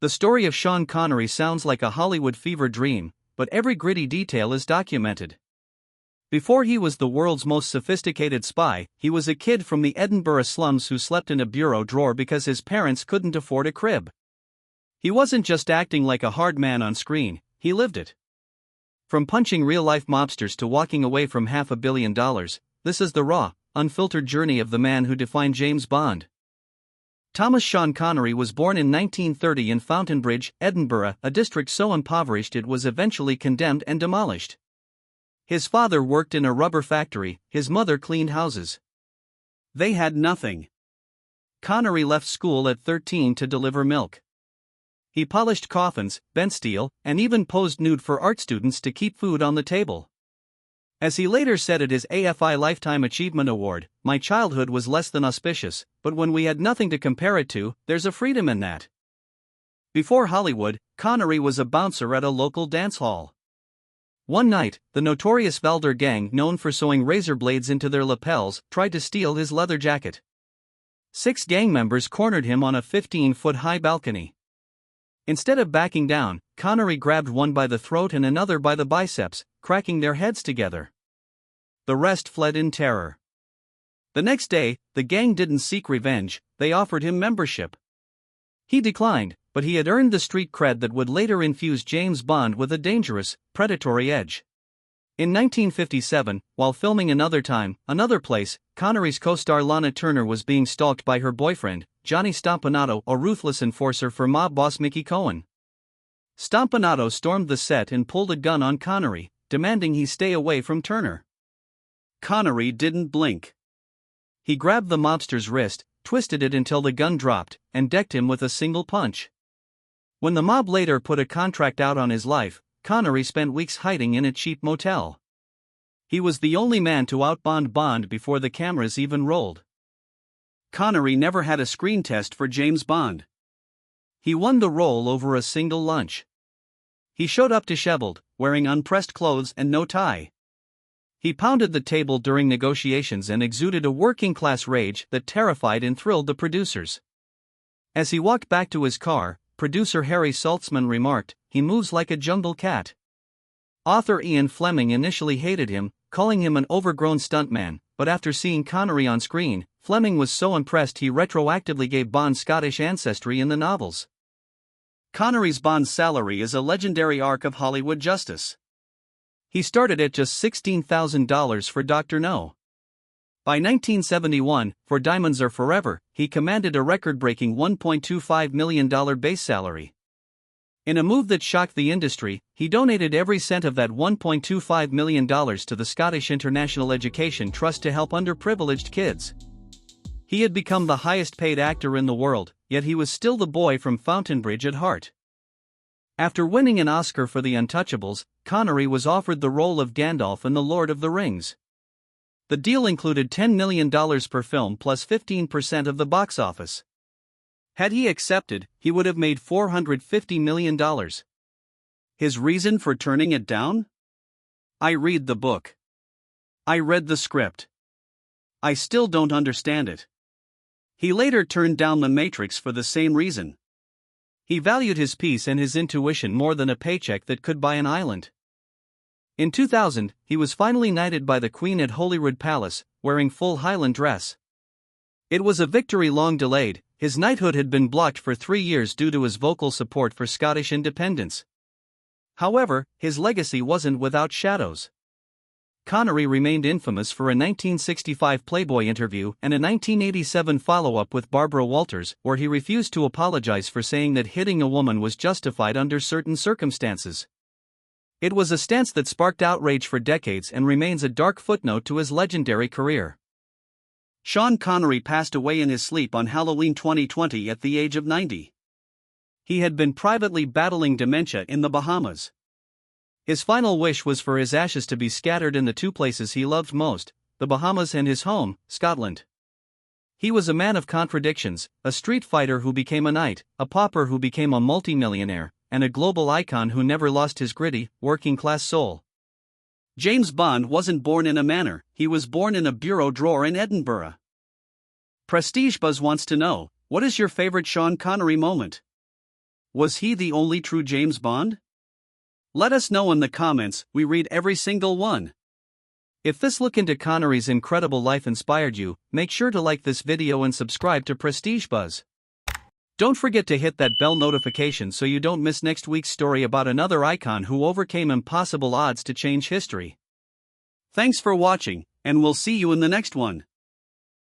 The story of Sean Connery sounds like a Hollywood fever dream, but every gritty detail is documented. Before he was the world's most sophisticated spy, he was a kid from the Edinburgh slums who slept in a bureau drawer because his parents couldn't afford a crib. He wasn't just acting like a hard man on screen, he lived it. From punching real-life mobsters to walking away from $500 million, this is the raw, unfiltered journey of the man who defined James Bond. Thomas Sean Connery was born in 1930 in Fountainbridge, Edinburgh, a district so impoverished it was eventually condemned and demolished. His father worked in a rubber factory, his mother cleaned houses. They had nothing. Connery left school at 13 to deliver milk. He polished coffins, bent steel, and even posed nude for art students to keep food on the table. As he later said at his AFI Lifetime Achievement Award, "My childhood was less than auspicious, but when we had nothing to compare it to, there's a freedom in that." Before Hollywood, Connery was a bouncer at a local dance hall. One night, the notorious Valdor Gang, known for sewing razor blades into their lapels, tried to steal his leather jacket. 6 gang members cornered him on a 15-foot-high balcony. Instead of backing down, Connery grabbed one by the throat and another by the biceps, cracking their heads together. The rest fled in terror. The next day, the gang didn't seek revenge, they offered him membership. He declined, but he had earned the street cred that would later infuse James Bond with a dangerous, predatory edge. In 1957, while filming Another Time, Another Place, Connery's co-star Lana Turner was being stalked by her boyfriend, Johnny Stompanato, a ruthless enforcer for mob boss Mickey Cohen. Stompanato stormed the set and pulled a gun on Connery, demanding he stay away from Turner. Connery didn't blink. He grabbed the mobster's wrist, twisted it until the gun dropped, and decked him with a single punch. When the mob later put a contract out on his life, Connery spent weeks hiding in a cheap motel. He was the only man to outbond Bond before the cameras even rolled. Connery never had a screen test for James Bond. He won the role over a single lunch. He showed up disheveled, wearing unpressed clothes and no tie. He pounded the table during negotiations and exuded a working-class rage that terrified and thrilled the producers. As he walked back to his car, producer Harry Saltzman remarked, "He moves like a jungle cat." Author Ian Fleming initially hated him, calling him an overgrown stuntman, but after seeing Connery on screen, Fleming was so impressed he retroactively gave Bond Scottish ancestry in the novels. Connery's Bond salary is a legendary arc of Hollywood justice. He started at just $16,000 for Dr. No. By 1971, for Diamonds Are Forever, he commanded a record-breaking $1.25 million base salary. In a move that shocked the industry, he donated every cent of that $1.25 million to the Scottish International Education Trust to help underprivileged kids. He had become the highest-paid actor in the world, yet he was still the boy from Fountainbridge at heart. After winning an Oscar for The Untouchables, Connery was offered the role of Gandalf in The Lord of the Rings. The deal included $10 million per film plus 15% of the box office. Had he accepted, he would have made $450 million. His reason for turning it down? "I read the book. I read the script. I still don't understand it." He later turned down The Matrix for the same reason. He valued his peace and his intuition more than a paycheck that could buy an island. In 2000, he was finally knighted by the Queen at Holyrood Palace, wearing full Highland dress. It was a victory long delayed. His knighthood had been blocked for 3 years due to his vocal support for Scottish independence. However, his legacy wasn't without shadows. Connery remained infamous for a 1965 Playboy interview and a 1987 follow-up with Barbara Walters, where he refused to apologize for saying that hitting a woman was justified under certain circumstances. It was a stance that sparked outrage for decades and remains a dark footnote to his legendary career. Sean Connery passed away in his sleep on Halloween 2020 at the age of 90. He had been privately battling dementia in the Bahamas. His final wish was for his ashes to be scattered in the 2 places he loved most, the Bahamas and his home, Scotland. He was a man of contradictions, a street fighter who became a knight, a pauper who became a multimillionaire, and a global icon who never lost his gritty, working-class soul. James Bond wasn't born in a manor, he was born in a bureau drawer in Edinburgh. Prestige Buzz wants to know, what is your favorite Sean Connery moment? Was he the only true James Bond? Let us know in the comments, we read every single one. If this look into Connery's incredible life inspired you, make sure to like this video and subscribe to Prestige Buzz. Don't forget to hit that bell notification so you don't miss next week's story about another icon who overcame impossible odds to change history. Thanks for watching, and we'll see you in the next one.